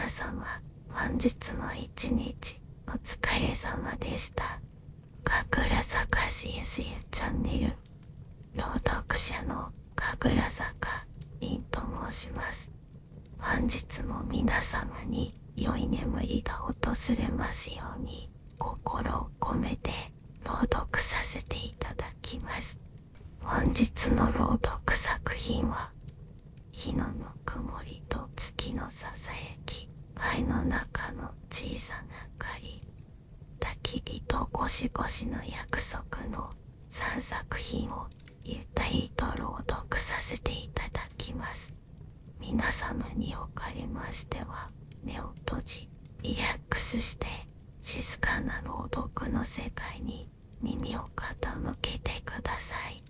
皆様、本日も一日お疲れ様でした。神楽坂 CSU チャンネル朗読者の神楽坂凛と申します。本日も皆様に良い眠りが訪れますように心を込めて朗読させていただきます。本日の朗読作品は日のぬくもりと月のささやき、愛の中の小さな明かり、焚き火とゴシゴシの約束の3作品をゆったりと朗読させていただきます。皆様におかれましては目を閉じリラックスして静かな朗読の世界に耳を傾けてください。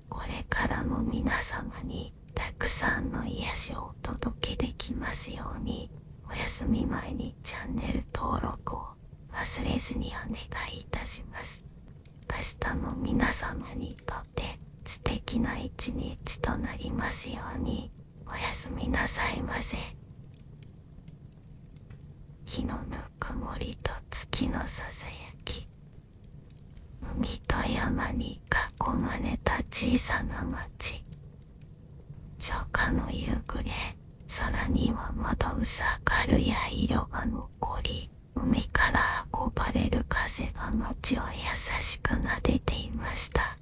これからも皆様にたくさんの癒しをお届けできますように、お休み前にチャンネル登録を忘れずにお願いいたします。明日も皆様にとって素敵な一日となりますように。おやすみなさいませ。日のぬくもりと月のささやき、海と山に囲まれた小さな町。初夏の夕暮れ、空にはまだ薄明るい色が残り、海から運ばれる風が街を優しく撫でていました。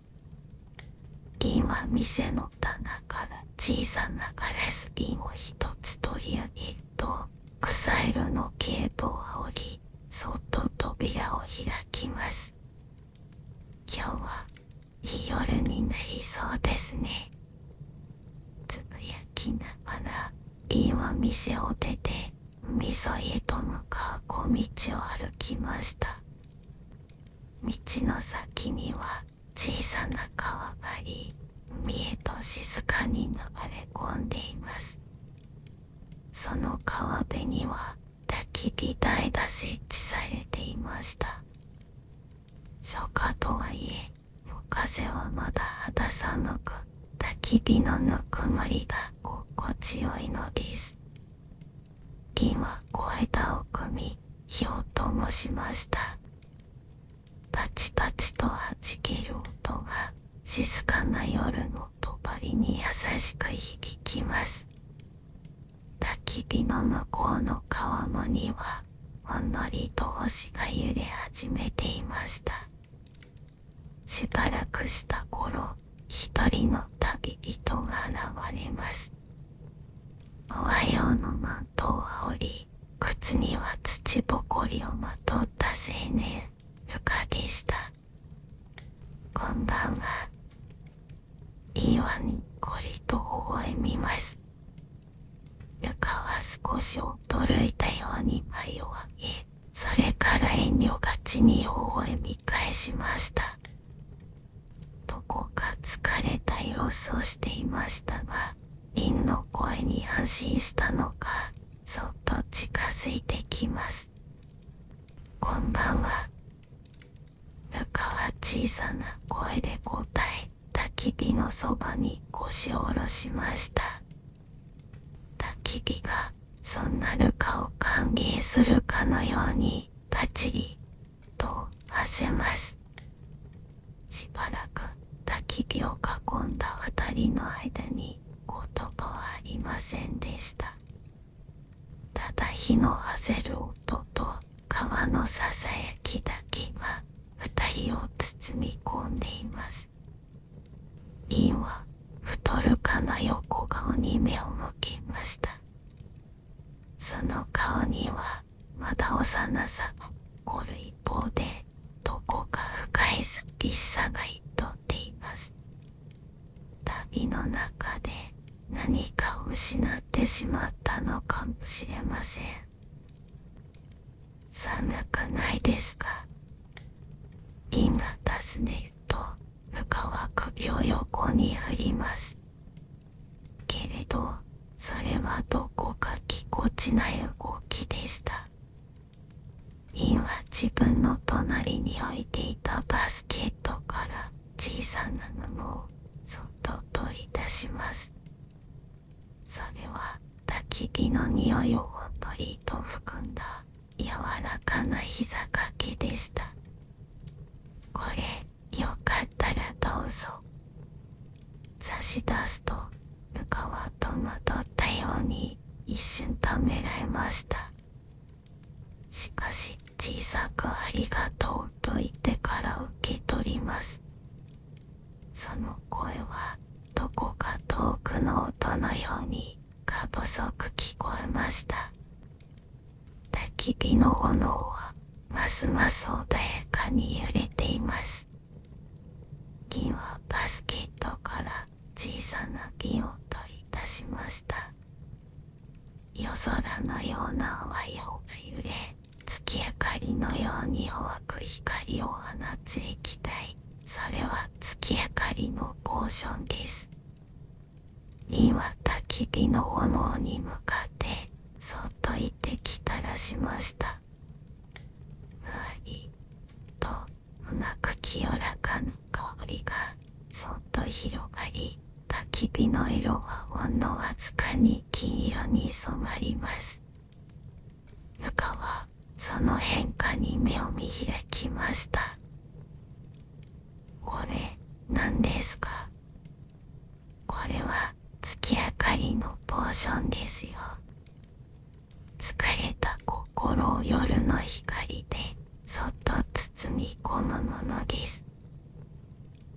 銀は店の棚から小さなガラス瓶を一つ取り上げると、草色のゲートを降り、そっと扉を開きます。今日はいい夜になりそうですね。つぶやきながら銀は店を出て海沿いへと向かう小道を歩きました。道の先には小さな川があり、海へと静かに流れ込んでいます。その川辺には焚き火台が設置されていました。初夏とはいえ、夜風はまだ肌寒く、焚き火のぬくもりが心地よいのです。銀は小枝を組み、火を灯しました。パチパチと弾ける音が静かな夜の帳に優しく響きます。焚き火の向こうの川面にはほんのりと星が揺れ始めていました。しばらくした頃、一人の旅人が現れます。おはようのマントを羽織り、靴には土ぼこりをまとった青年、ルカでした。こんばんは。いいわにっこりと微笑みます。ルカは少し驚いたように眉を上げ、それから遠慮がちに微笑み返しました。どこか疲れた様子をしていましたが、銀の声に安心したのか、そっと近づいてきます。こんばんは。ルカは小さな声で答え、焚き火のそばに腰を下ろしました。焚き火がそんなルカを歓迎するかのようにパチリと馳せます。しばらく焚き火を囲んだ二人の間に言葉はありませんでした。ただ火の焦る音と川のささやきだけが二人を包み込んでいます。銀は太るかな横顔に目を向けました。その顔にはまだ幼さが残る一方で、どこか深い寂しさがいとっています。旅の中で何かを失ってしまったのかもしれません。寒くないですか？銀が尋ねると、ルカは首を横に振ります。けれど、それはどこかぎこちない動きでした。銀は自分の隣に置いていたバスケットから小さな布をそっと取り出します。それは焚き火の匂いを鳥と含んだ柔らかな膝掛けでした。これ、よかったらどうぞ。差し出すと、ルカは戸惑ったように一瞬ためらいました。しかし、小さくありがとうと言ってから受け取ります。その声は、どこか遠くの音のようにか細く聞こえました。焚き火の炎はますます穏やかに揺れています。銀はバスケットから小さな銀を取り出しました。夜空のような淡い青が揺れ、月明かりのように弱く光を放つ液体。それは月明かりのポーションです。銀は焚き火の炎に向かってそっと言ってきたらしました。ふわりとうなく清らかな香りがそっと広がり、焚き火の色はほんのわずかに金色に染まります。ルカはその変化に目を見開きました。これ何ですか？これは月明かりのポーションですよ。疲れた心を夜の光でそっと包み込むものです。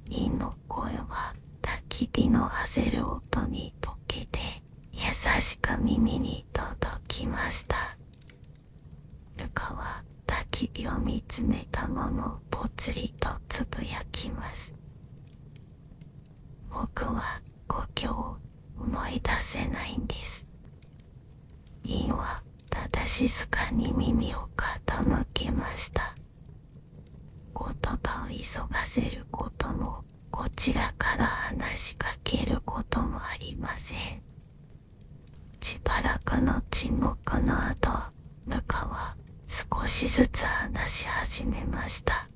銀の声は焚き火の焦る音に溶けて優しく耳に届きました。ルカは焚き火を見つめたままぽつりとつぶやきます。僕は故郷を思い出せないんです。銀はただ静かに耳を傾けました。言葉を急がせることも、こちらから話しかけることもありません。しばらくの沈黙の後、ルカは少しずつ話し始めました。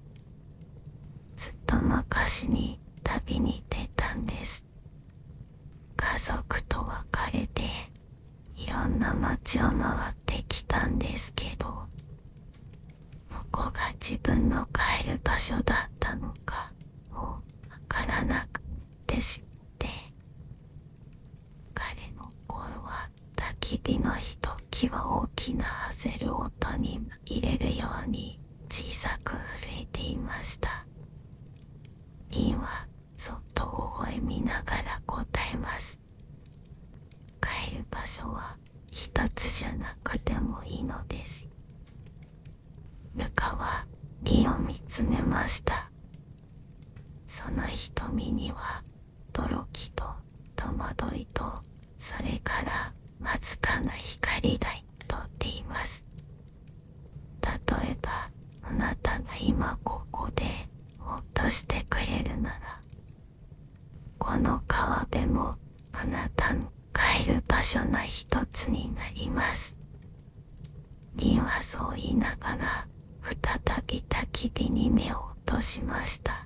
ずっと昔に旅に出たんです。家族と別れていろんな街を回ってきたんですけど、どこが自分の帰る場所だったのかをわからなくて知って、彼の声は焚き火のひときわ大きな焦る音に入れるように小さく震えていました。銀はそっと微笑みながら答えます。帰る場所は一つじゃなくてもいいのです。ルカは銀を見つめました。その瞳には驚きと戸惑いと、それからわずかな光がとっています。例えばあなたが今ここでほっとしてくれるなら、この川辺もあなたの帰る場所の一つになります。銀はそう言いながら再び焚き火に目を落としました。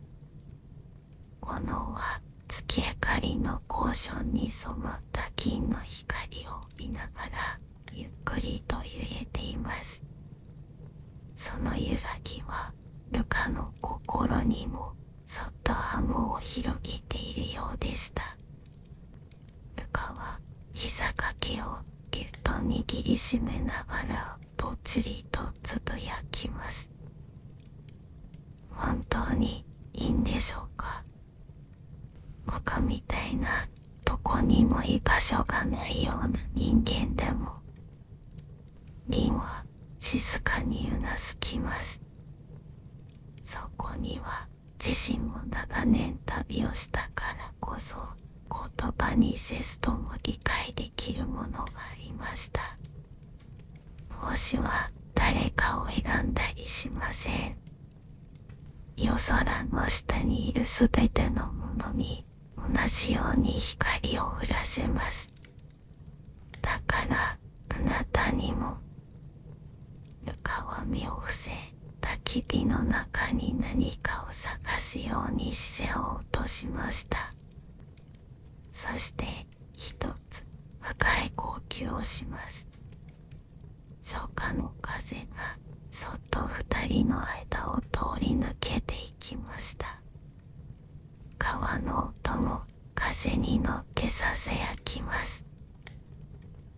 炎は月明かりのポーションに染まった銀の光を見ながらゆっくりと揺れています。その揺らぎはルカの心にもそっとハムを広げているようでした。ルカは膝掛けをぎゅっと握りしめながらぽつりとつぶやきます。本当にいいんでしょうか？僕みたいなどこにも居場所がないような人間でも。銀は静かにうなずきます。そこには自身も長年旅をしたからこそ言葉にせずとも理解できるものがありました。星は誰かを選んだりしません。夜空の下にいるすべてのものに同じように光を降らせます。だからあなたにも。ルカは目を伏せ、焚き火の中に何かを探すように視線を落としました。そして一つ深い呼吸をします。初夏の風がそっと二人の間を通り抜けていきました。川の音も風に乗ってささやきます。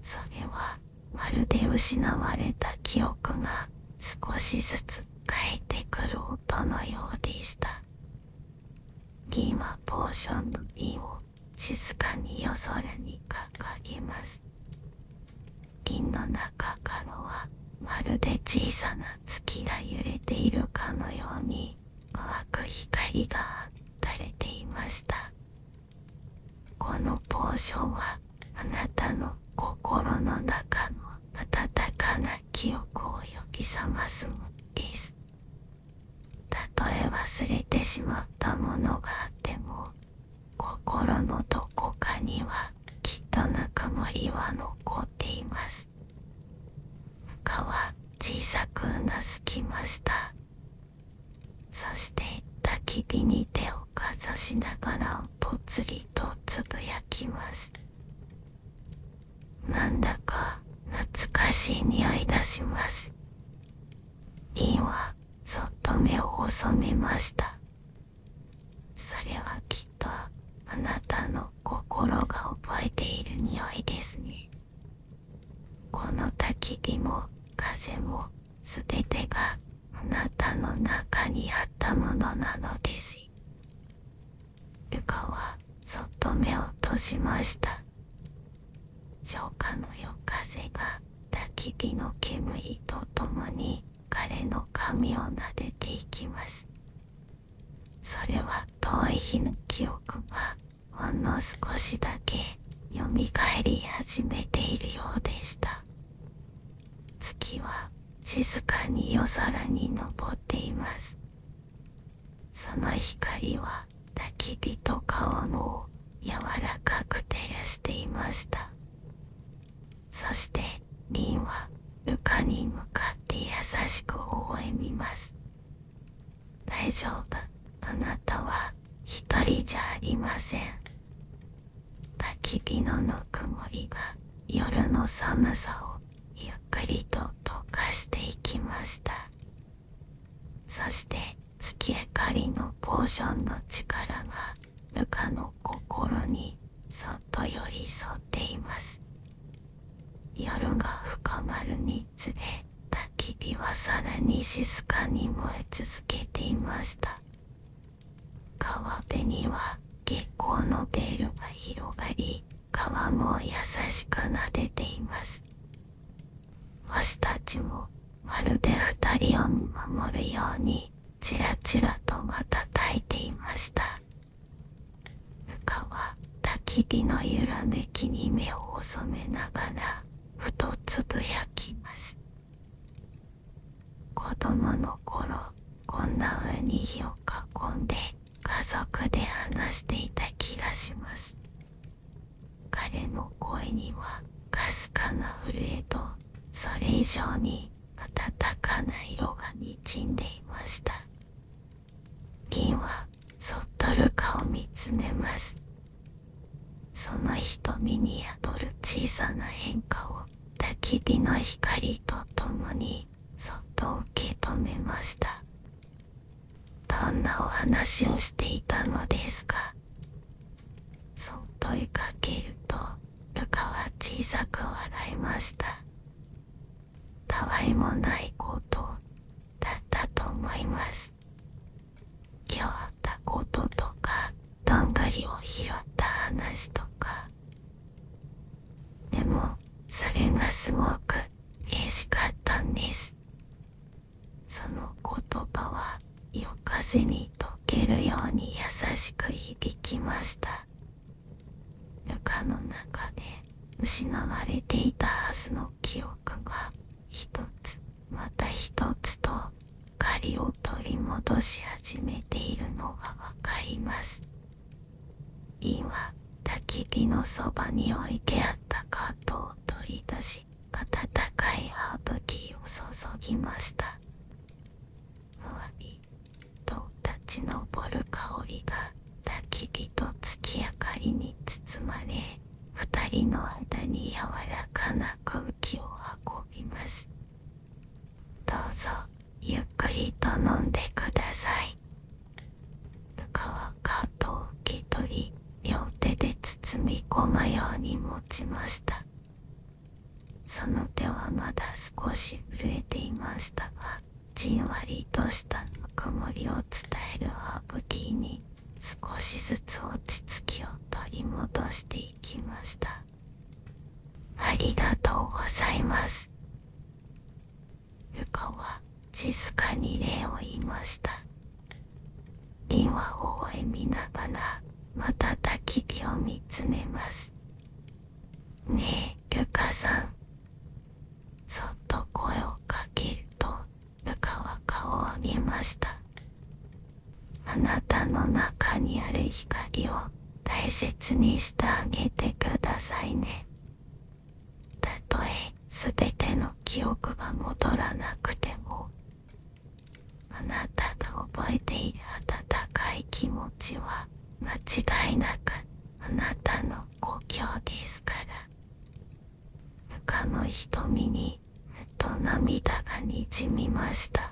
それはまるで失われた記憶が少しずつ帰ってくる音のようでした。銀はポーションの瓶を静かに夜空に掲げます。銀の中からはまるで小さな月が揺れているかのように淡く光が垂れていました。このポーションはあなたの心の中の温かな記憶を呼び覚ますものです。たとえ忘れてしまったものがあっても、心のどこかにはきっとぬくもりは残っています。蚊は小さくうなずきました。そして焚き火に手をかざしながらぽつりとつぶやきます。なんだか懐かしい匂い出します。リンはそっと目を細めました。それはきっとあなたの心が覚えている匂いですね。この焚き火も風もすべてがあなたの中にあったものなのです。ルカはそっと目を閉じました。初夏の夜風が焚き火の煙とともに彼の髪を撫でていきます。それは遠い日の記憶がほんの少しだけ蘇り始めているようでした。月は静かに夜空に昇っています。その光は焚き火と川の柔らかく照らしていました。そしてリンはルカに向かって優しく微笑みます。大丈夫、あなたは一人じゃありません。焚き火のぬくもりが夜の寒さをゆっくりと溶かしていきました。そして月明かりのポーションの力がルカの心にそっと寄り添っています。夜が深まるにつれ、焚き火はさらに静かに燃え続けていました。川辺には月光のベールが広がり、川も優しく撫でています。星たちもまるで二人を見守るようにちらちらと瞬いていました。ルカは焚き火の揺らめきに目を細めながらふとつぶやきます。子供の頃、こんな風に火を囲んで家族で話していた気がします。彼の声にはかすかな震えと、それ以上に温かな色がにじんでいました。リンはそっとルカを見つめます。その瞳に宿る小さな変化を焚き火の光とともにそっと受け止めました。どんなお話をしていたのですか？そう問いかけると、ルカは小さく笑いました。たわいもないことだったと思います。今日あったこととか、どんぐりを拾った話とか。でも、それがすごく嬉しかったんです。その言葉は夜風に溶けるように優しく響きました。ルカの中で失われていたはずの記憶が一つまた一つと光を取り戻し始めているのがわかります。リンは焚き火のそばに置いてあったカートを取り出し、温かいハーブティーを注ぎました。ふわりと立ち上る香りが焚き火と月明かりに包まれ、二人の間に柔らかな空気を運びます。どうぞゆっくりと飲んでください。ルカはカートを受け取り、両手で包み込むように持ちました。その手はまだ少し震えていましたが、じんわりとしたぬくもりを伝えるハーブティーに少しずつ落ち着きを取り戻していきました。ありがとうございます。ルカは静かに礼を言いました。リンは微笑みながらまた焚き火を見つめます。ねえ、ルカさん。そっと声をかけると、ルカは顔を上げました。あなたの中にある光を大切にしてあげてくださいね。たとえすべての記憶が戻らなくても、あなたが覚えている温かい気持ちは間違いなくあなたの故郷ですから。ルカの瞳にふと涙がにじみました。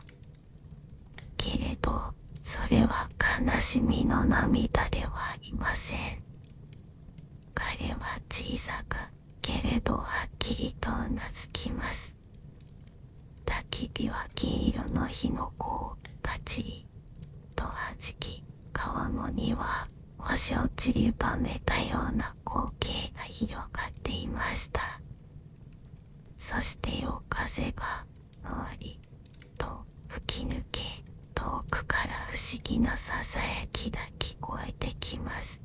けれどそれは悲しみの涙ではありません。彼は小さくけれどはっきりとうなずきます。焚き火は金色の火の粉をパチリと弾き、川面には星を散りばめたような光景が広がっていました。そして夜風がふわりと吹き抜け、遠くから不思議なささやきが聞こえてきます。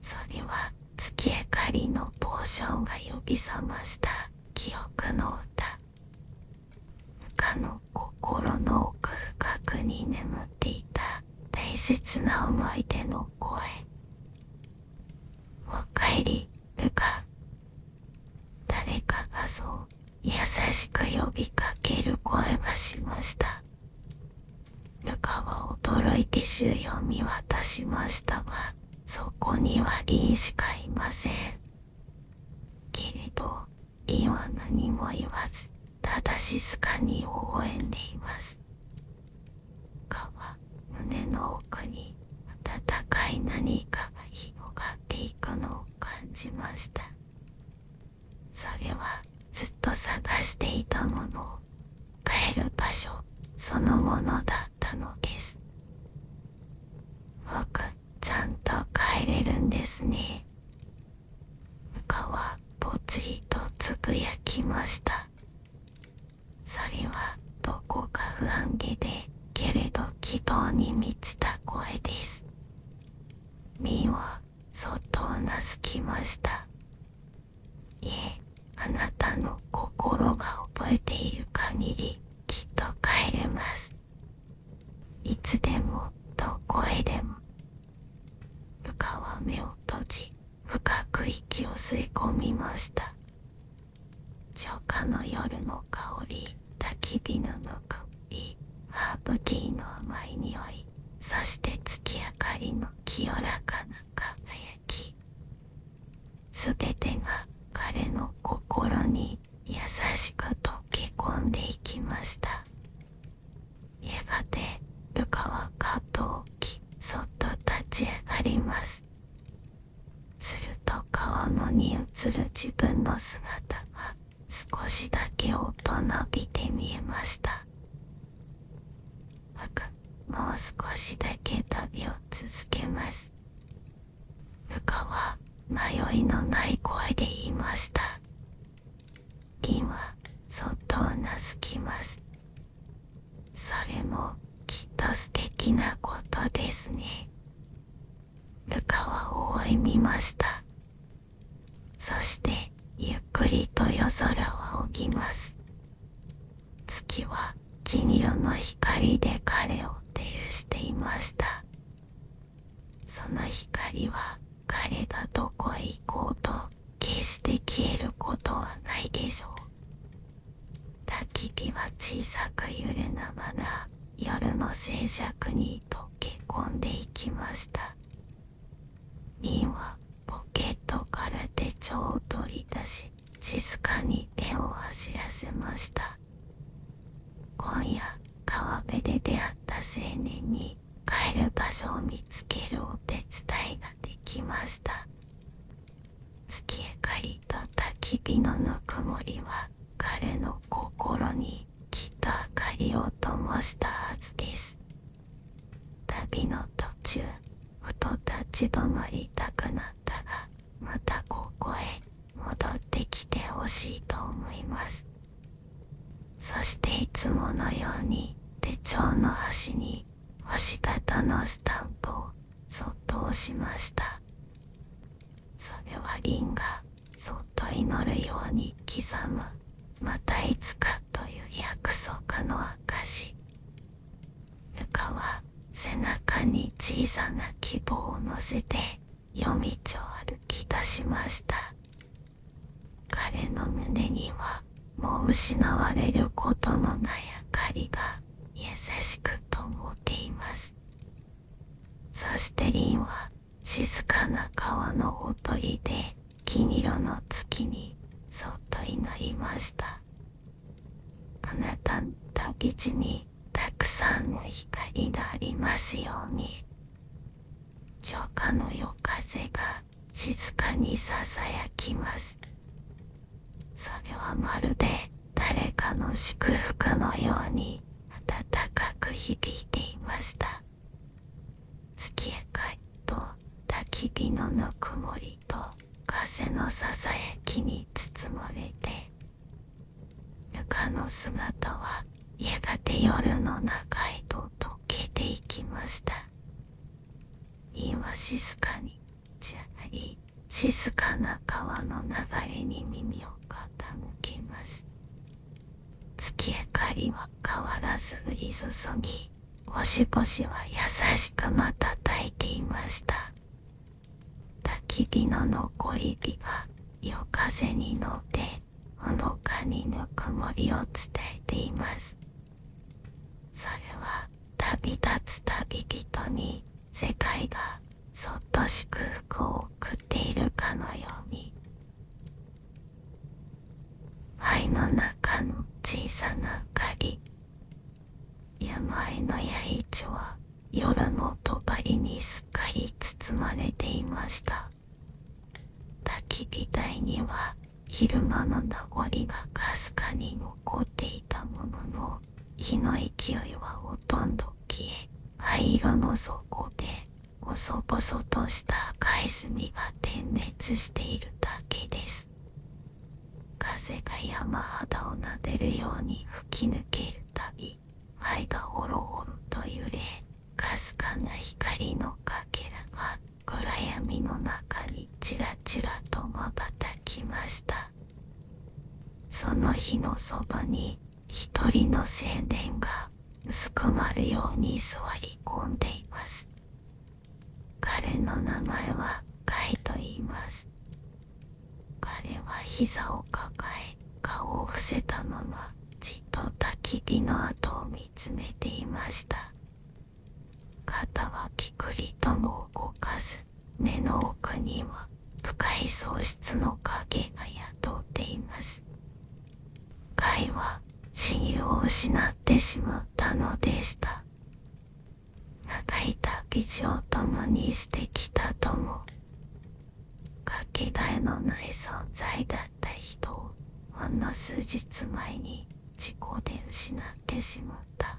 それは月明かりのポーションが呼び覚ました記憶の歌。ルカの心の奥深くに眠っていた大切な思い出の声。おかえり、ルカ。誰かがそう優しく呼びかける声がしました。ルカは驚いて周囲を見渡しましたが、そこにはリンしかいません。けれどリンは何も言わず、ただ静かに微笑んでいます。ルカは胸の奥に温かい何かが広がっていくのを感じました。それはずっと探していたものを帰る場所そのものだったのです。僕、ちゃんと帰れるんですね。ルカはぽつりとつぶやきました。それはどこか不安げでけれど希望に満ちた声です。ミンはそっとうなずきました。いえ、あなたの心が覚えている限りきっと帰れます。いつでもどこへでも。ルカは目を閉じ、深く息を吸い込みました。初夏の夜の香り、焚き火のぬくもり、ハーブティーの甘い匂い、そして月明かりの清らかな輝き。すべてが彼の心に優しく溶け込んでいきました。やがてルカはカートを置き、そっと立ち上がります。すると川面に映る自分の姿が少しだけ大人びて見えました。僕、もう少しだけ旅を続けます。ルカは迷いのない声で言いました。リンはそっとうなずきます。それもきっと素敵なことですね。ルカは微笑みました。そしてゆっくりと夜空を仰ぎます。月は金色の光で彼を照らしていました。その光は彼がどこへ行こうと決して消えることはないでしょう。焚き火は小さく揺れながら夜の静寂に溶け込んでいきました。リンはポケットから書を取り出し、静かに手を走らせました。今夜、川辺で出会った青年に帰る場所を見つけるお手伝いができました。月明かりと焚き火のぬくもりは彼の心にきっと明かりを灯したはずです。旅の途中、ふと立ち止まりたくなったら、またここへ戻ってきてほしいと思います。そしていつものように手帳の端に星型のスタンプをそっと押しました。それはリンがそっと祈るように刻む、またいつかという約束の証。ルカは背中に小さな希望を乗せて夜道を歩き出しました。彼の胸にはもう失われることのない明かりが優しく灯っています。そしてリンは静かな川のほとりで金色の月にそっと祈りました。あなたの旅路にたくさんの光がありますように。初夏の夜風が静かにささやきます。それはまるで誰かの祝福のように温かく響いていました。月明かりと焚き火のぬくもりと風のささやきに包まれて、ルカの姿はやがて夜の中へと溶けていきました。リンは静かにじゃり静かな川の流れに耳を傾けます。月明かりは変わらず降り注ぎ、星々は優しく瞬いていました。焚き火の残り火が夜風に乗ってほのかにぬくもりを伝えています。それは旅立つ旅人に世界がそっと祝福を送っているかのように。灰の中の小さな明かり。山あいの谷市は夜の帳にすっかり包まれていました。焚き火台には昼間の名残がかすかに残っていたものの、火の勢いはほとんど消え、灰色の底で細々とした赤い炭が点滅しているだけです。風が山肌を撫でるように吹き抜けるたび、灰がオロオロと揺れ、かすかな光のかけらが暗闇の中にちらちらと瞬きました。その火のそばに一人の青年がうずくまるように座り込んでいます。彼の名前はカイと言います。彼は膝を抱え、顔を伏せたままじっと焚き火の跡を見つめていました。肩はきくりとも動かず、目の奥には深い喪失の影が宿っています。カイは親友を失ってしまったのでした。長い旅路を共にしてきた友、かけがえのない存在だった人をほんの数日前に事故で失ってしまった。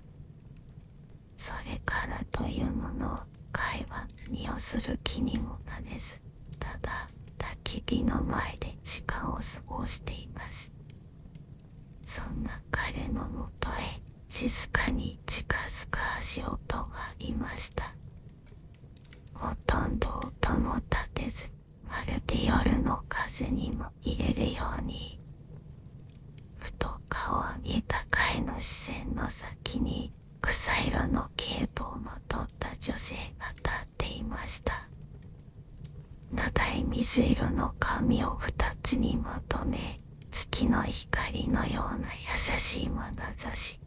それからというもの、カイは何をする気にもなれず、ただ焚き火の前で時間を過ごしています。そんな彼のもとへ静かに近づく足音がいました。ほとんど音も立てず、まるで夜の風にも入れるように。ふと顔を上げた彼の視線の先に草色のケープをまとった女性が立っていました。長い水色の髪を二つにまとめ、月の光のような優しい眼差し。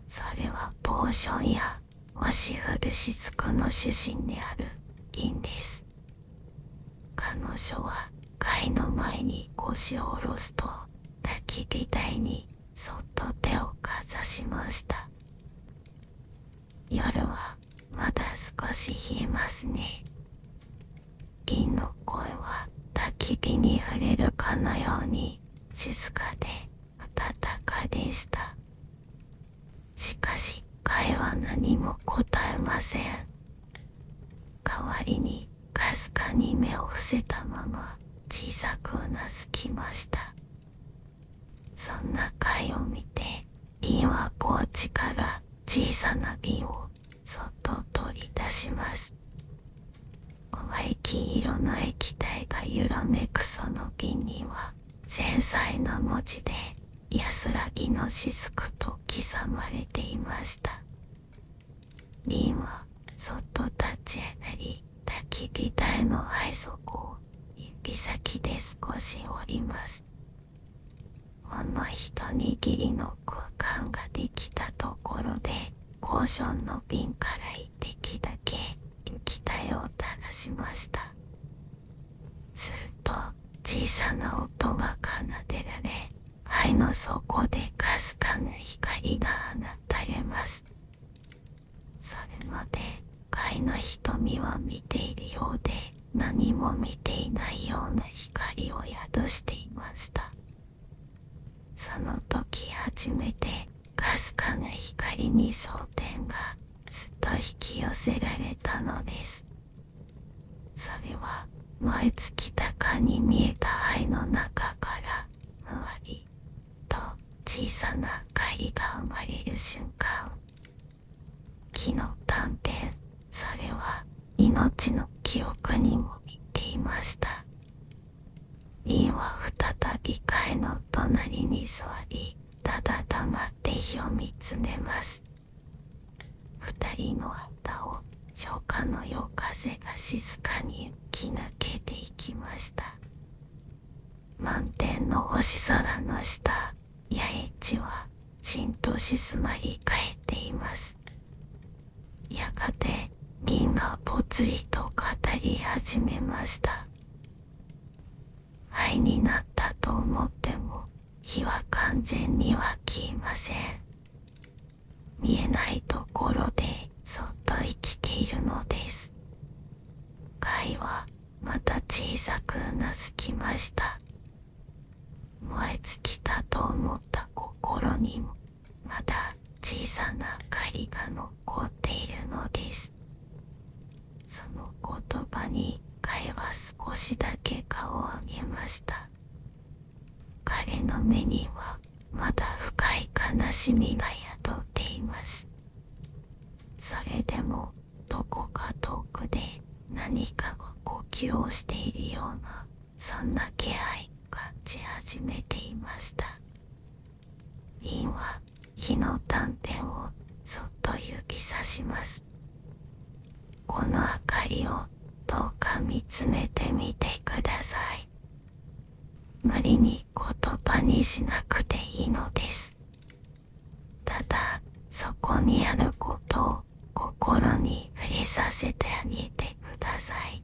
それはポーションや押し降る雫の主人である銀です。彼女は貝の前に腰を下ろすと、焚き火台にそっと手をかざしました。夜はまだ少し冷えますね。銀の声は焚き火に触れるかのように静かで温かでした。しかし貝は何も答えません。代わりにかすかに目を伏せたまま小さくうなずきました。そんな貝を見て、瓶はポーチから小さな瓶をそっと取り出します。淡い黄色の液体が揺らめくその瓶には、繊細な文字で安らぎの雫と刻まれていました。瓶はそっと立ち上がり、焚き火台の配底を指先で少し折ります。ほんの一握りの空間ができたところで、コーションの瓶から一滴だけ液体を垂らしました。すると小さな音が奏でられ、肺の底でかすかな光が放たれます。それまで貝の瞳は見ているようで、何も見ていないような光を宿していました。その時初めてかすかな光に焦点がすっと引き寄せられたのです。それは燃え尽きたかに見えた肺の中からふわりと小さな貝が生まれる瞬間。木の断片、それは命の記憶にも似ていました。瓶は再び貝の隣に座り、ただ黙って火を見つめます。二人の旗を初夏の夜風が静かに吹き抜けていきました。満天の星空の下、八重地はじんと静まり返っています。やがて銀がぽつりと語り始めました。灰になったと思っても、火は完全には消えません。見えないところでそっと生きているのです。貝はまた小さくうなずきました。燃え尽きたと思った心にもまだ小さな明かりが残っているのです。その言葉に貝は少しだけ顔を上げました。彼の目にはまだ深い悲しみが宿っています。それでもどこか遠くで何かが呼吸をしているような、そんな気配を感じ始めていました。瓶は火の断片をそっと指さします。この明かりをどうか見つめてみてください。無理に言葉にしなくていいのです。ただそこにあることを心に触れさせてあげてください。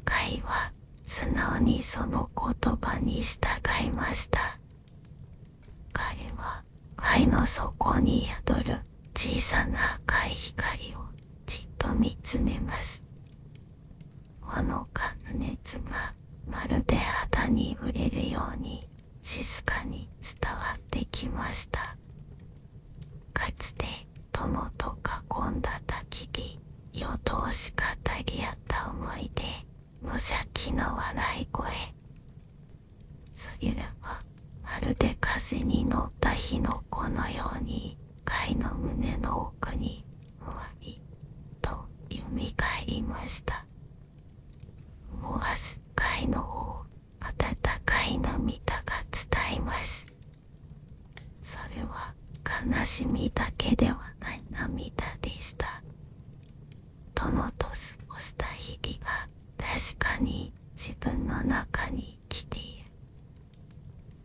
貝は素直にその言葉に従いました。彼は肺の底に宿る小さな赤い光をじっと見つめます。ほのかな熱がまるで肌に触れるように静かに伝わってきました。かつて友と囲んだ焚き火、夜通し語り合った思い出、無邪気な笑い声。それらはまるで風に乗った火の粉のように貝の胸の奥にふわりと蘇りました。思わず貝の方、温かい涙が伝います。それは悲しみだけではない涙でした。殿と過ごした日々が確かに自分の中に生きている。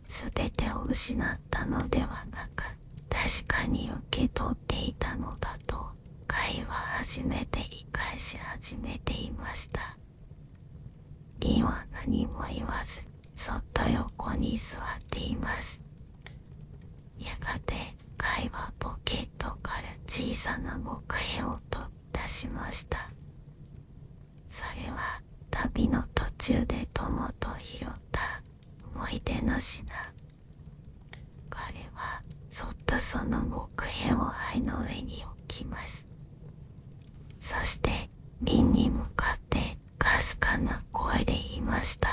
すべてを失ったのではなく、確かに受け取っていたのだと、貝は初めて理解し始めていました。銀は何も言わず、そっと横に座っています。やがて、カイはポケットから小さな木片を取り出しました。それは、旅の途中で友と拾った思い出の品。彼は、そっとその木片を灰の上に置きます。そして、瓶に向かってかすかな声で言いました。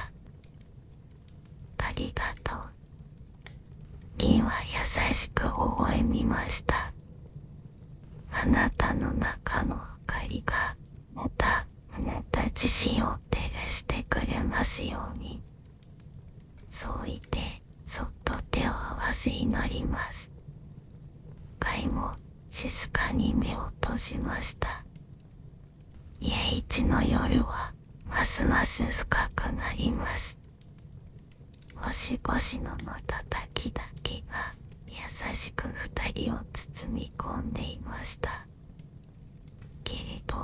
ありがとう。銀は優しく微笑みました。あなたの中の明かりがまたあなた自身を照らしてくれますように。そう言ってそっと手を合わせ祈ります。カイも静かに目を閉じました。家一の夜はますます深くなります。星々の瞬きだけが優しく二人を包み込んでいました。けれど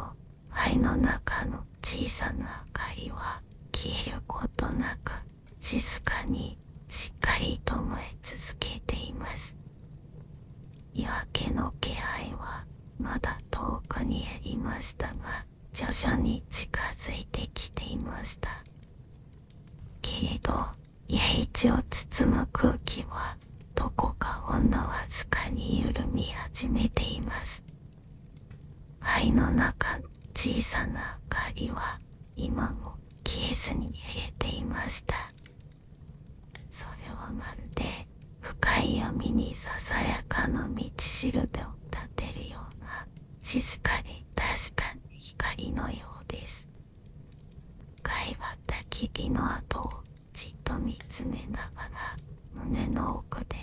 灰の中の小さな明かりは消えることなく静かにしっかりと燃え続けています。夜明けの気配はまだ遠くにありましたが、徐々に近づいてきていました。けれど家一を包む空気はどこかほんのわずかに緩み始めています。灰の中の小さな明かりは今も消えずに揺れていました。それはまるで深い闇にささやかな道しるべを立てるような静かで確かな光のようです。貝は焚き火の跡をじっと見つめながら胸の奥で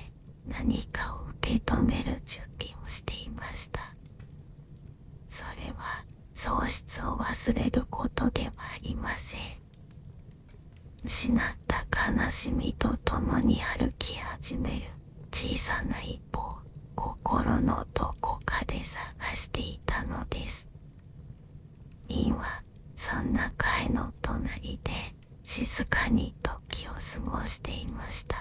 何かを受け止める準備をしていました。それは喪失を忘れることではありません。失った悲しみと共に歩き始める小さな一歩を心のどこかで探していたのです。リンはそんな貝の隣で静かに時を過ごしていました。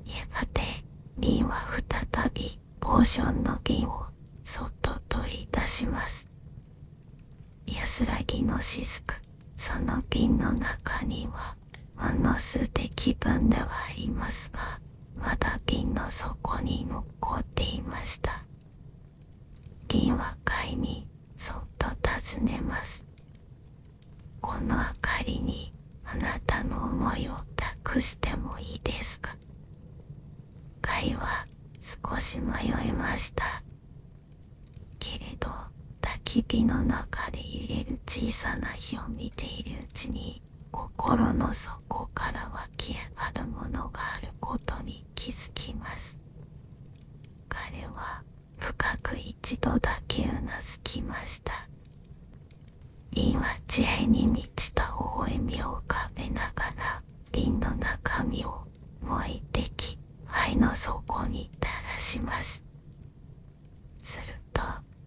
やがてリンは再びポーションの瓶をそっと取り出します。安らぎの雫、その瓶の中にはもの素敵分ではありますが、まだ瓶の底に残っていました。銀は貝にそっと尋ねます。この明かりにあなたの思いを託してもいいですか。貝は少し迷いました。けれど焚き火の中で揺れる小さな火を見ているうちに心の底から湧き上がるものがあることに気づきます。彼は深く一度だけうなずきました。リンは知恵に満ちた微笑みを浮かべながら瓶の中身をもう一滴灰の底に垂らします。すると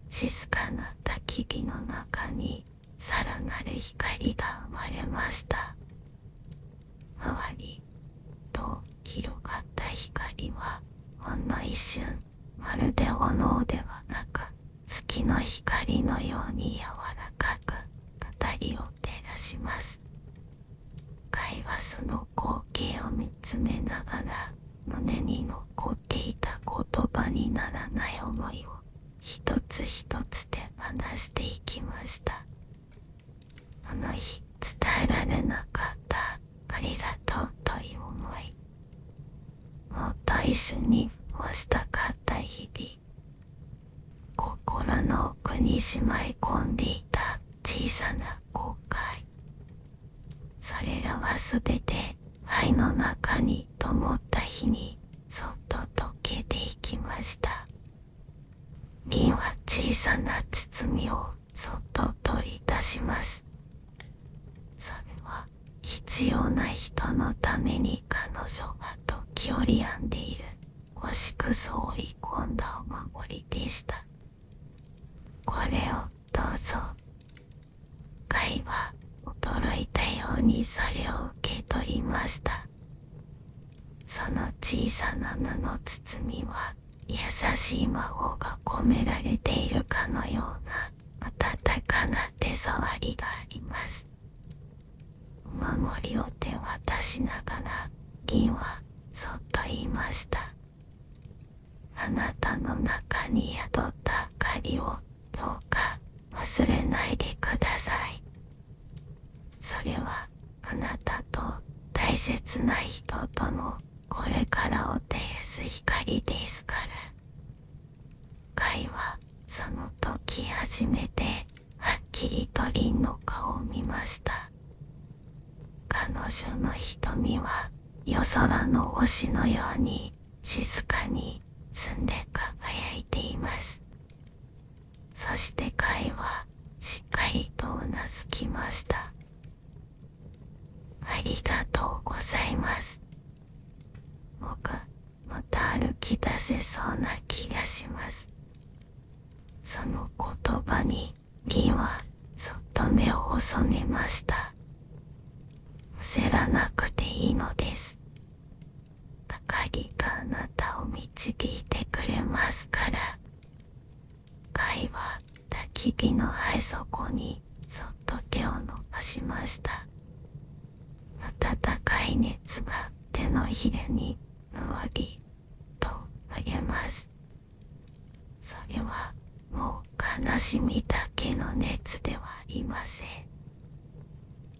静かな焚き火の中にさらなる光が生まれました。周りと広がった光はほんの一瞬、まるで炎ではなく月の光のように柔らかく辺りを照らします。貝はその光景を見つめながら胸に残っていた言葉にならない思いを一つ一つ手放していきました。あの日伝えられなかったありがとうという思い、もっと一緒に過したかった日々、心の奥にしまい込んでいた小さな後悔、それらはすべて灰の中に灯った火にそっと溶けていきました。瓶は小さな包みをそっと取り出します。それは必要な人のために彼女は時折編んでいる惜しくそう追い込んだお守りでした。これをどうぞ。貝は驚いたようにそれを受け取りました。その小さな布包みは優しい魔法が込められているかのような温かな手触りがあります。お守りを手渡しながら銀はそっと言いました。あなたの中に宿った明かりをどうか忘れないでください。それはあなたと大切な人とのこれからを照らす光ですから。カイはその時初めてはっきりとリンの顔を見ました。彼女の瞳は夜空の星のように静かに澄んで輝いています。そしてカイはしっかりとうなずきました。ありがとうございます。僕、また歩き出せそうな気がします。その言葉に銀はそっと目を細めました。焦らなくていいのです。明かりがあなたを導いてくれますから。カイは焚き火の灰底にそっと手を伸ばしました。暖かい熱が手のひらにぬわりと触れます。それはもう悲しみだけの熱ではありません。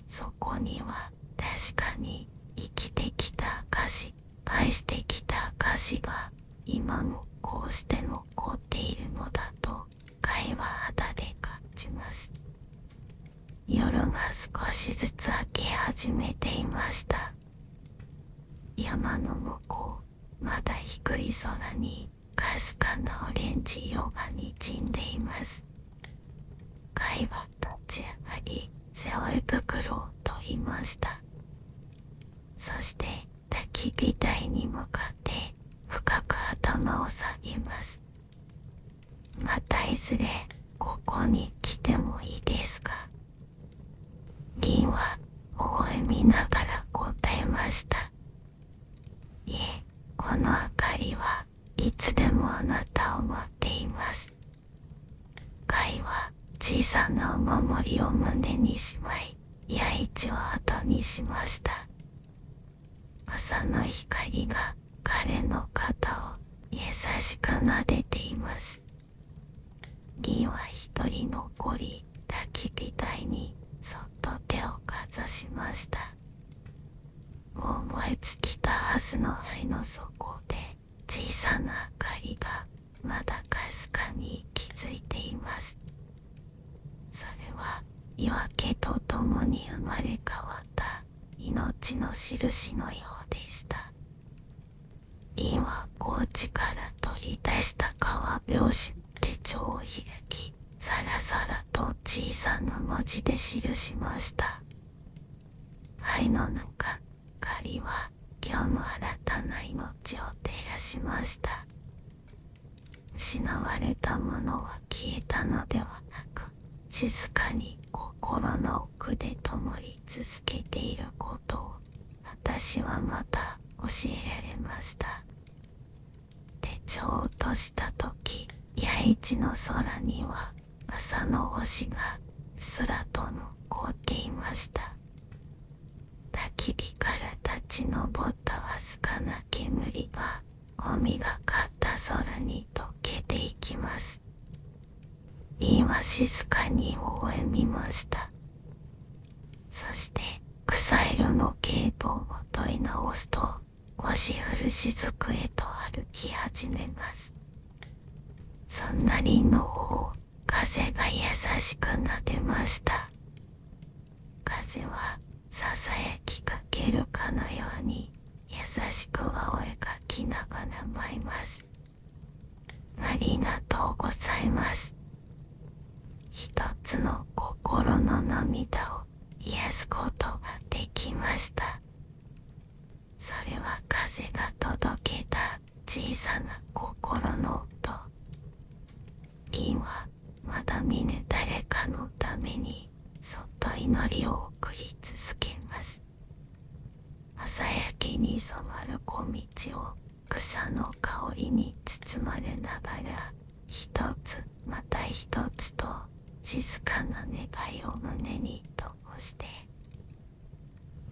そこには確かに生きてきた証、愛してきた証が今もこうして残っているのだとカイは肌で感じます。夜が少しずつ明け始めていました。山の向こう、まだ低い空にかすかなオレンジ色が滲んでいます。カイは立ち上がり、背負い袋を取りました。そして焚き火台に向かって深く頭を下げます。またいずれここに来てもいいですか。銀は微笑みながら答えました。いえ、この明かりはいつでもあなたを待っています。カイは小さなお守りを胸にしまい、弥一を後にしました。朝の光が彼の肩を優しく撫でています。銀は一人残り、焚き火台にそっと手をかざしました。もう燃え尽きたはずの灰の底で小さな明かりがまだかすかに息づいています。それは夜明けとともに生まれ変わった命の印のようでした。リンは高知から取り出した革拍子の手帳を開き、さらさらと小さな文字で記しました。灰の中、明かりは今日も新たな命を照らしました。失われたものは消えたのではなく、静かに心の奥で灯り続けていることを私はまた教えられました。手帳を落とした時、弥一の空には朝の星がすらと残っていました。焚き火から立ち上ったわずかな煙がおみがかった空に溶けていきます。リンは静かに微笑みました。そして草色のケープを問い直すと星降る雫へと歩き始めます。そんなリンの方を風が優しく撫でました。風はささやきかけるかのように優しく輪を描きながら舞います。ありがとうございます。一つの心の涙を癒すことができました。それは風が届けた小さな心の音。リンはまだ見ぬ誰かのためにそっと祈りを送り続けまます。朝焼けに染まる小道を草の香りに包まれながら、一つまた一つと静かな願いを胸に灯して、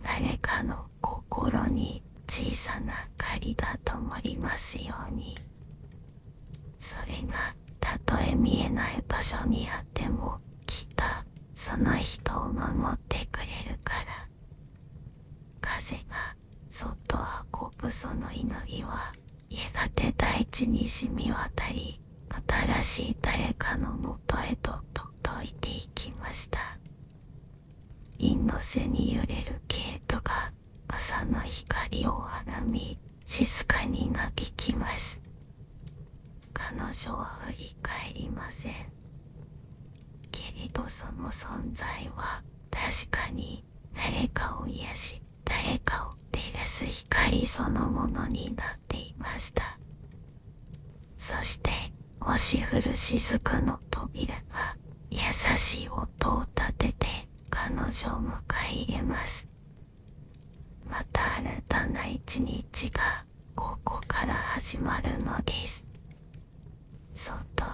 誰かの心に小さな明かりが灯りますように。それがたとえ見えない場所にあってもきっとその人を守ってくれるから。風がそっと運ぶその祈りはやがて大地に染み渡り、新しい誰かのもとへと届いていきました。陰の背に揺れるゲートが朝の光を荒み、静かに嘆きます。彼女は振り返りません。けれどその存在は確かに誰かを癒し、誰かを照らす光そのものになっていました。そして押し降る雫の扉が優しい音を立てて彼女を迎え入れます。また新たな一日がここから始まるのです。そっと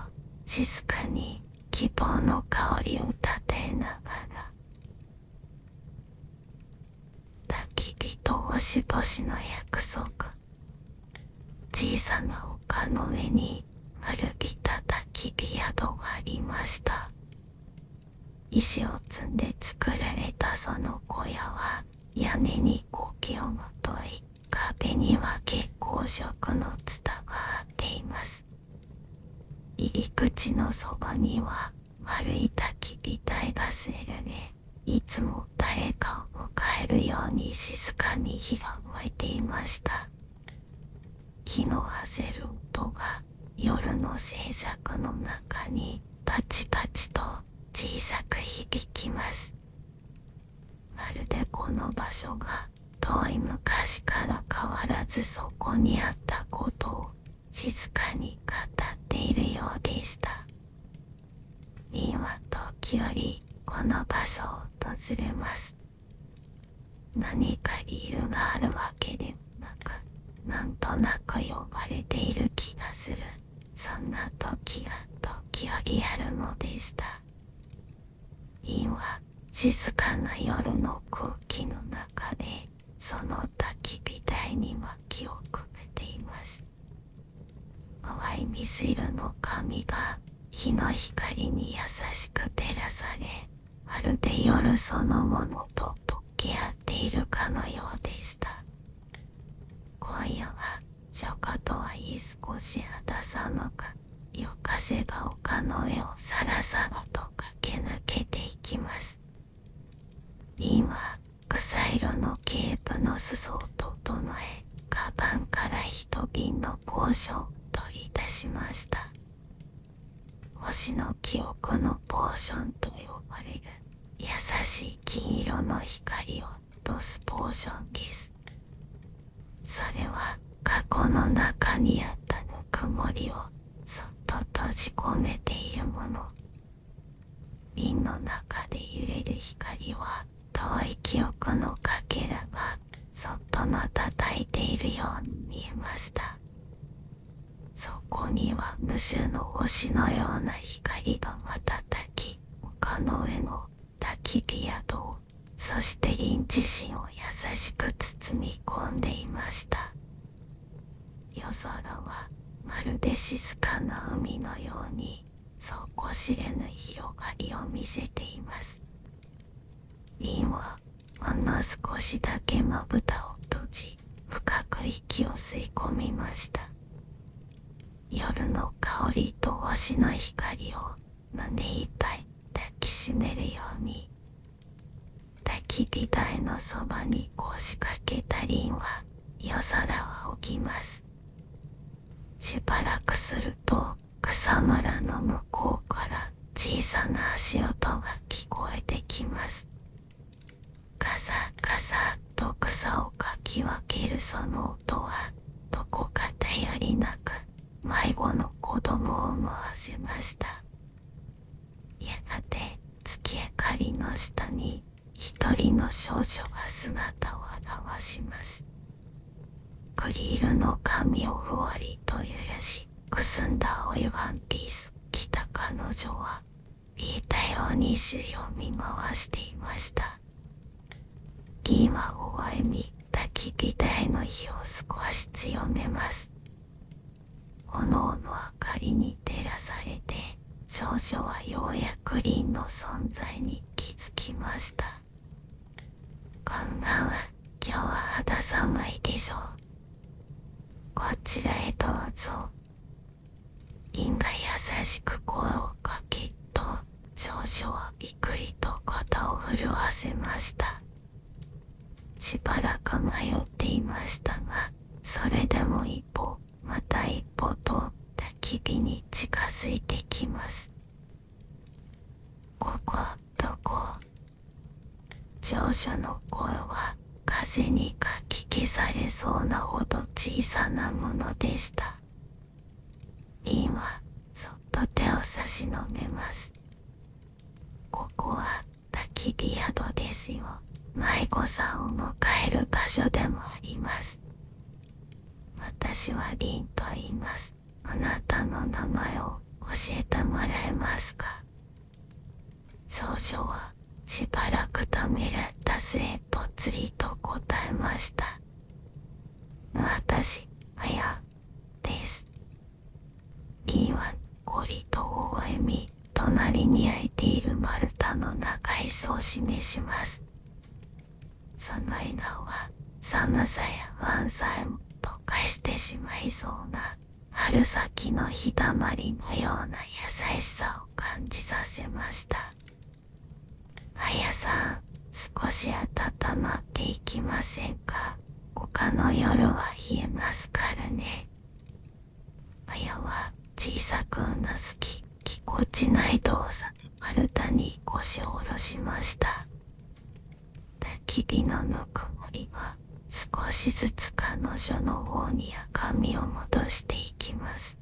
静かに希望の香りをたたえながら、焚き火と星々の約束。小さな丘の上に古びた焚き火宿がありました。石を積んで作られたその小屋は屋根に苔をまとい、壁には月光色のツタが張っています。入り口のそばには丸い焚き火台が据えられ、いつも誰かを迎えるように静かに火が燃えていました。火の焦る音が夜の静寂の中にパチパチと小さく響きます。まるでこの場所が遠い昔から変わらずそこにあったことを静かに語っているようでした。リンは時折この場所を訪れます。何か理由があるわけでもなく、なんとなく呼ばれている気がする。そんな時が時折あるのでした。リンは静かな夜の空気の中でその焚き火台に薪をくべています。淡い水色の髪が日の光に優しく照らされ、まるで夜そのものと溶け合っているかのようでした。今夜は初夏とはいえ少し肌寒く、夜風が丘の上をさらさらと駆け抜けていきます。リンは草色のケープの裾を整え、カバンから一瓶のポーションを取り出しました。星の記憶のポーションと呼ばれる優しい金色の光を落とすポーションです。それは過去の中にあったぬくもりをそっと閉じ込めているもの。瓶の中で揺れる光は遠い記憶のかけらがそっと瞬いているように見えました。そこには無数の星のような光が瞬き、丘の上の焚き火宿を、そしてリン自身を優しく包み込んでいました。夜空はまるで静かな海のようにそうこしれぬ広がりを見せています。リンはほんの少しだけまぶたを閉じ、深く息を吸い込みました。夜の香りと星の光を胸いっぱい抱きしめるように、焚き火台のそばに腰掛けたリンは夜空を仰ぎます。しばらくすると草むらの向こうから小さな足音が聞こえてきます。カサカサと草をかき分けるその音はどこか頼りなく迷子の子供を思わせました。やがて月明かりの下に一人の少女が姿を現します。クリールの髪をふわりと揺らし、くすんだ青いワンピースを着た彼女は言いたように周囲を見回していました。銀は微笑み、焚き火台の火を少し強めます。炎の明かりに照らされて、少女はようやくリンの存在に気づきました。こんばんは、今日は肌寒いでしょう。こちらへどうぞ。リンが優しく声をかけと、少女はびっくりと肩を震わせました。しばらく迷っていましたが、それでも一歩、また一歩と焚き火に近づいてきます。ここ、どこ？少女の声は風にかき消されそうなほど小さなものでした。リンはそっと手を差し伸べます。ここは焚き火宿ですよ。迷子さんを迎える場所でもあります。私はリンと言います。あなたの名前を教えてもらえますか？少女はしばらくためらった末ぽつりと答えました。私、あやです。リンはゴリと微笑み、隣に開いている丸太の中へそう示します。その笑顔は寒さや不安さえも溶かしてしまいそうな春先の日だまりのような優しさを感じさせました。あやさん、少し温まっていきませんか？他の夜は冷えますからね。あやは小さくうなずき、ぎこちない動作で丸太に腰を下ろしました。焚き火のぬくもりは少しずつ彼女の方に赤みを戻していきます。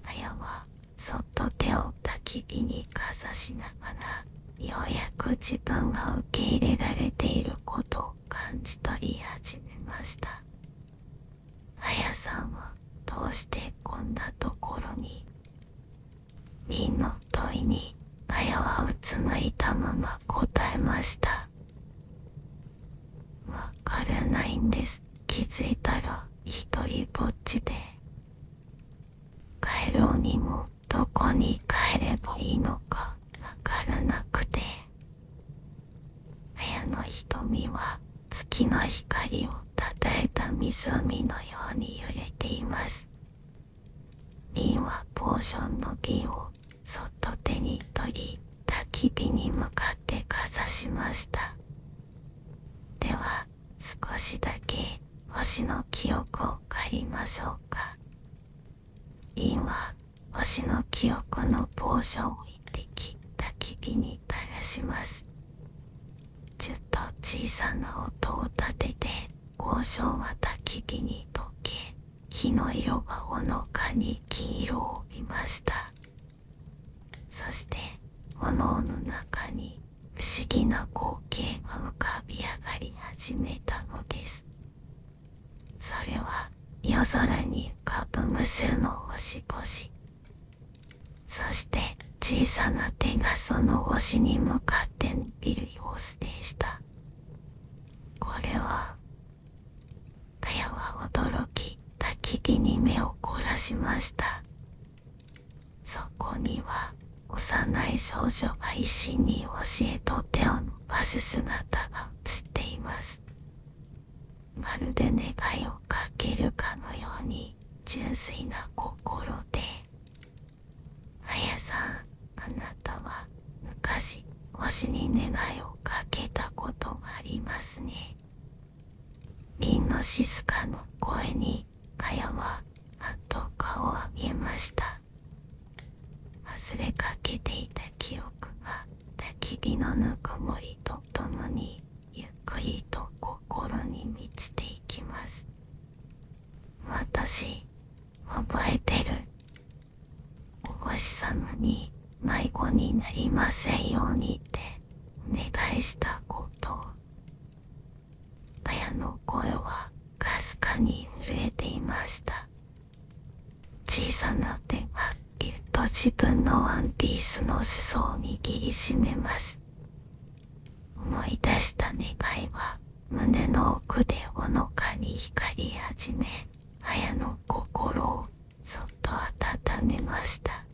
あやはそっと手を焚き火にかざしながら、ようやく自分が受け入れられていることを感じ取り始めました。あやさんはどうしてこんなところに？リンの問いにあやはうつむいたまま答えました。わからないんです。気づいたら一人ぼっちで。帰ろうにもどこに帰ればいいのかわからなくて。あやの瞳は月の光をたたえた湖のように揺れています。リンはポーションの瓶をそっと手に取り、焚き火に向かってかざしました。では少しだけ星の記憶を借りましょうか。リンは星の記憶のポーションを一滴焚き火に垂らします。ちょっと小さな音を立てて、ポーションは焚き火に溶け、火の色がほのかに金色を帯びました。そして炎の中に不思議な光景が浮かび上がり始めたのです。それは夜空に浮かぶ無数の星々。そして小さな手がその星に向かって伸びる様子でした。これは、あやは驚き、焚き火に目を凝らしました。そこには幼い少女が一心に教えと手を伸ばす姿が映っています。まるで願いをかけるかのように純粋な心で。あやさん、あなたは昔星に願いをかけたことがありますね。リンの静かな声にあやははっと顔を上げました。忘れかけていた記憶が焚き火のぬくもりとともにゆっくりと心に満ちていきます。私、覚えてる。お星様に迷子になりませんようにってお願いしたこと。綾の声はかすかに震えていました。小さな手がぎゅっと自分のワンピースの裾を握りしめます。思い出した願いは胸の奥でほのかに光り始め、綾の心をそっと温めました。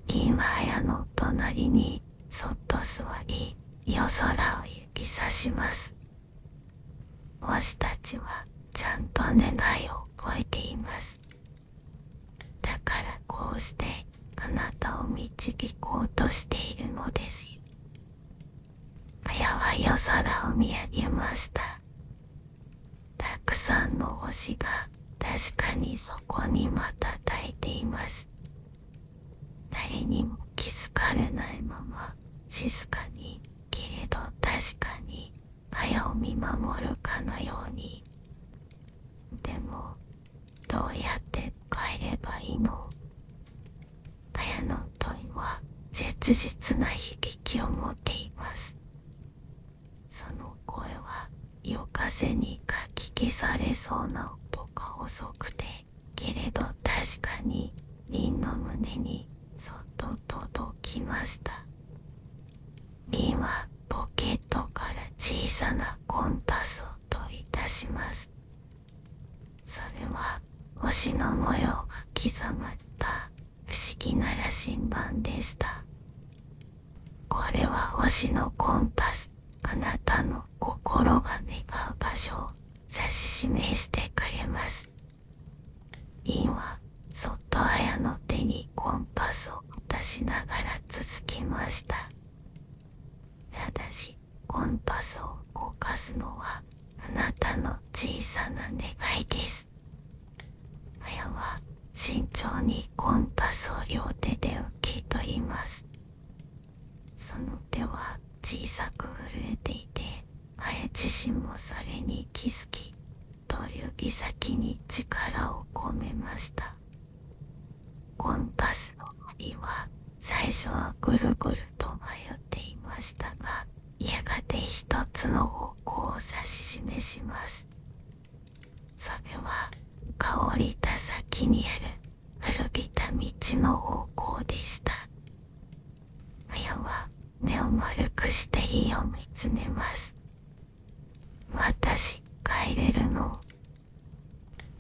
銀は綾の隣にそっと座り、夜空を指さします。わしたちはちゃんと願いを覚えています。だからこうしてあなたを導こうとしているのですよ。綾は夜空を見上げました。たくさんの星が確かにそこに瞬いています。誰にも気づかれないまま静かに、けれど確かに綾を見守るかのように。でもどうやって帰ればいいの？綾の問いは切実な響きを持っています。その声は夜風にかき消されそうな音が遅くて、けれど確かに凛の胸にそっと届きました。凛はポケットから小さなコンパスを取り出します。それは星の模様が刻まれた不思議な羅針盤でした。これは星のコンパス、あなたの心が願う場所を指し示してくれます。凛はそっと綾の手にコンパスを出しながら続きました。ただしコンパスを動かすのはあなたの小さな願いです。綾は慎重にコンパスを両手で受け取ります。その手は小さく震えていて、綾自身もそれに気づき、指先に力を込めました。コンパスの針は最初はぐるぐると迷っていましたが、やがて一つの方向を指し示します。それは丘を降りた先にある古びた道の方向でした。綾は目を丸くして火を見つめます。私、帰れるの？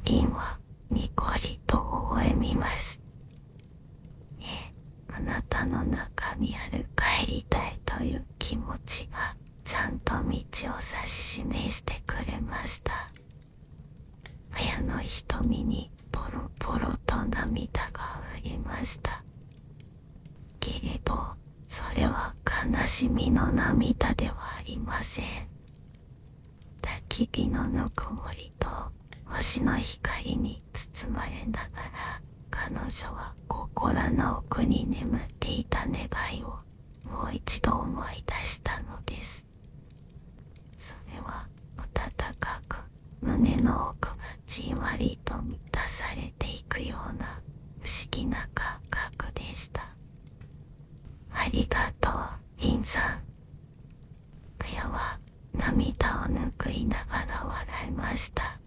凛はにこりと微笑みます。あなたの中にある帰りたいという気持ちがちゃんと道を指し示してくれました。綾の瞳にポロポロと涙が溢れました。けれどそれは悲しみの涙ではありません。焚き火のぬくもりと星の光に包まれながら、彼女は心の奥に眠っていた願いをもう一度思い出したのです。それは温かく胸の奥がじんわりと満たされていくような不思議な感覚でした。ありがとう、凛さん。綾は涙を拭いながら笑いました。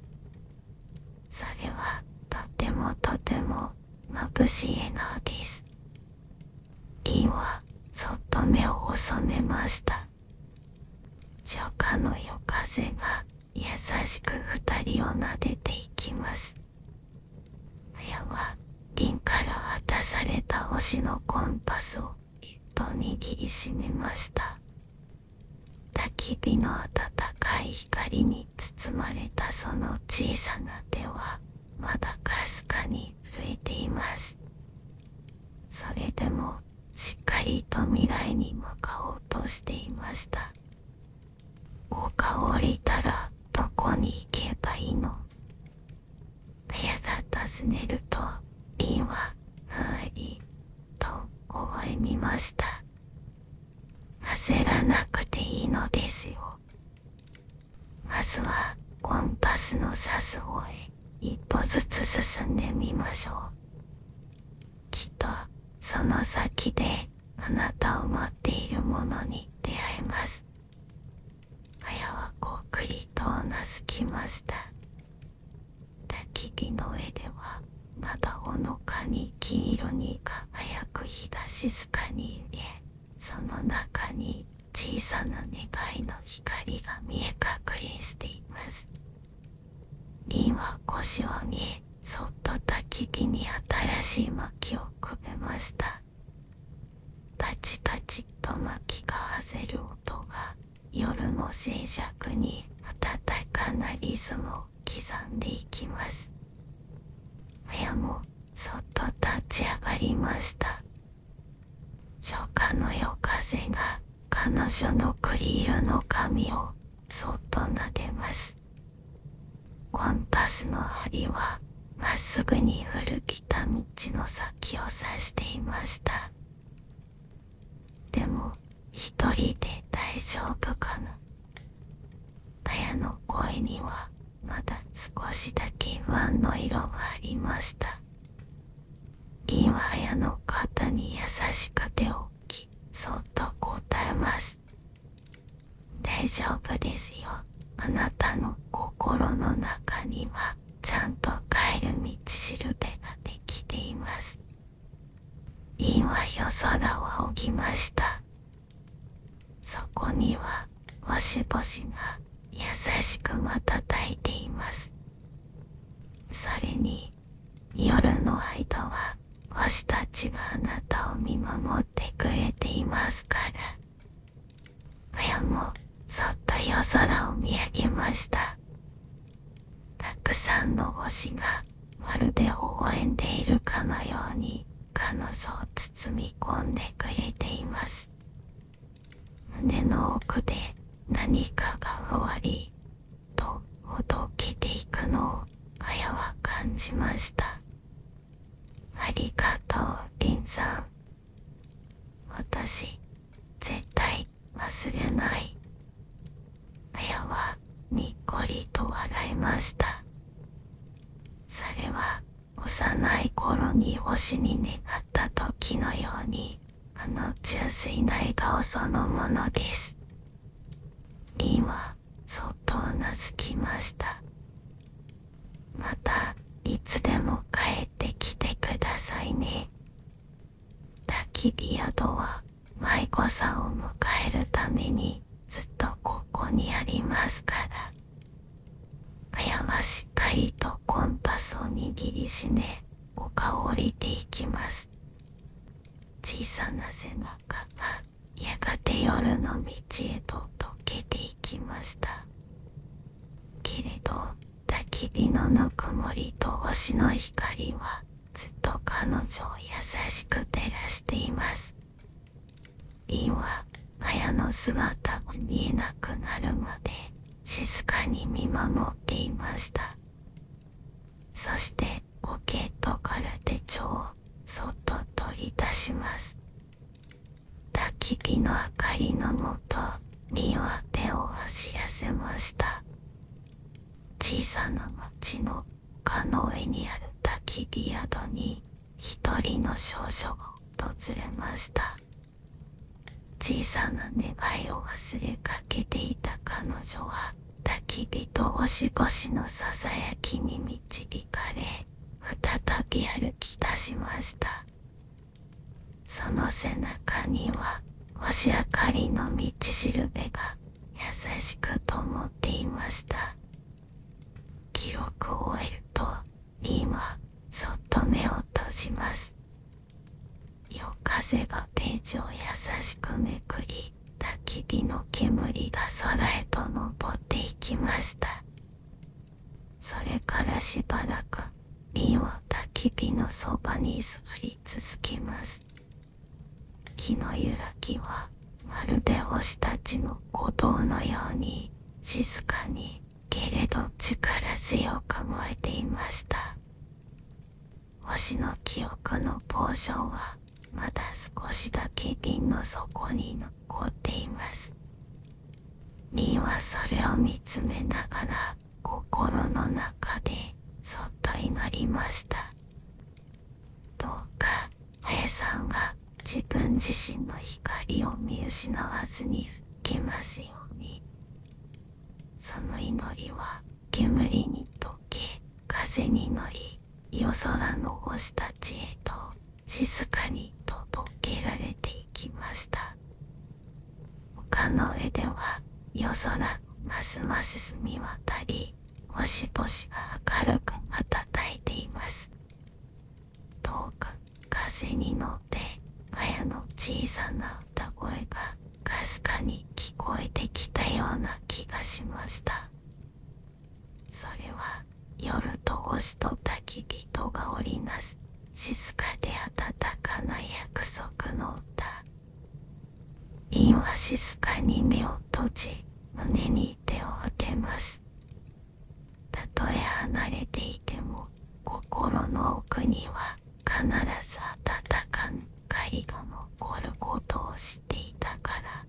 それはとてもとても眩しい笑顔です。凛はそっと目を細めました。初夏の夜風が優しく二人を撫でていきます。綾は凛から渡された星のコンパスをぎゅっと握りしめました。焚き火の温かい光に包まれたその小さな手はまだかすかに震えています。それでもしっかりと未来に向かおうとしていました。丘を降りたらどこに行けばいいの？綾が尋ねると、凛ははいと微笑みました。焦らなくていいのですよ。まずはコンパスの指す方へ一歩ずつ進んでみましょう。きっとその先でああなたを待っているものに出会えます。綾はこうくりとうなずきました。焚き火の上ではまだほのかに黄色に輝く日が静かに揺れ、その中に小さな願いの光が見え隠れしています。リンは腰を上げ、そっと焚き火に新しい薪をくべました。タチタチと薪が外れる音が夜の静寂に温かなリズムを刻んでいきます。綾もそっと立ち上がりました。初夏の夜風が彼女の栗色の髪をそっと撫でます。コンパスの針はまっすぐに古びた道の先を指していました。でも一人で大丈夫かな。綾の声にはまだ少しだけ不安の色がありました。リンは綾の肩に優しく手を置き、そっと答えます。大丈夫ですよ。あなたの心の中にはちゃんと帰る道しるべができています。リンは夜空を仰ぎました。そこには星々が優しく瞬いています。それに夜の間は星たちがあなたを見守ってくれていますから。綾もそっと夜空を見上げました。たくさんの星がまるで微笑んでいるかのように彼女を包み込んでくれています。胸の奥で何かがふわりとほどけていくのを綾は感じました。ありがとう、リンさん。私、絶対忘れない。綾はにっこりと笑いました。それは幼い頃に星に願った時のように、あの純粋な笑顔そのものです。リンはそっとうなずきました。またいつでも帰ってきてくださいね。焚き火宿は舞子さんを迎えるためにずっとここにありますから。綾はしっかりとコンパスを握りしめ、丘を降りていきます。小さな背中がやがて夜の道へと溶けていきました。けれど焚き火のぬくもりと星の光はずっと彼女を優しく照らしています。リンは綾の姿が見えなくなるまで静かに見守っていました。そしてポケットから手帳をそっと取り出します。焚き火の明かりのもと、リンは手を走らせました。小さな町の丘の上にある焚き火宿に一人の少女が訪れました。小さな願いを忘れかけていた彼女は焚き火と星々のささやきに導かれ、再び歩き出しました。その背中には星明かりの道しるべが優しく灯っていました。記録を終えるとリンはそっと目を閉じます。夜風がページを優しくめくり、焚き火の煙が空へと昇っていきました。それからしばらくリンは焚き火のそばに座り続けます。木の揺らぎはまるで星たちの鼓動のように静かにけれど力強く燃えていました。星の記憶のポーションはまだ少しだけ瓶の底に残っています。リンはそれを見つめながら心の中でそっと祈りました。どうか綾さんが自分自身の光を見失わずに受けますように。その祈りは煙に溶け、風に乗り、夜空の星たちへと静かに届けられていきました。丘の上では夜空がますます澄み渡り、星々が明るく瞬いています。遠く風に乗って綾の小さな歌声がかすかに聞こえてきたような気がしました。それは夜と星と焚き人が織りなす静かで温かな約束の歌。陰は静かに目を閉じ、胸に手を当てます。たとえ離れていても、心の奥には必ず温かな光が残ることを知っていたから。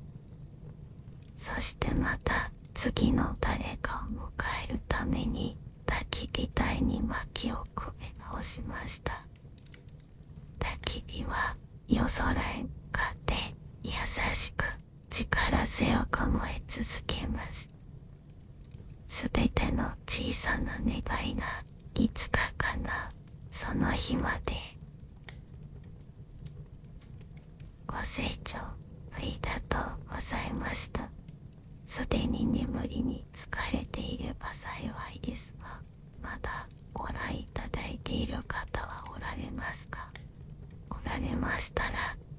そしてまた次の誰かを迎えるために焚き火台に薪をくべ直しました。焚き火は夜空へ向かって優しく力強く燃え続けます。すべての小さな願いがいつか叶うその日まで。ご清聴ありがとうございました。すでに眠りに疲れていれば幸いですが、まだご覧いただいている方はおられますか？おられましたら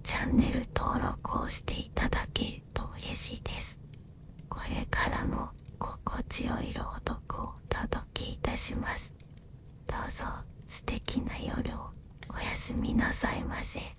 チャンネル登録をしていただけると嬉しいです。これからも心地よい朗読をお届けいたします。どうぞ素敵な夜をおやすみなさいませ。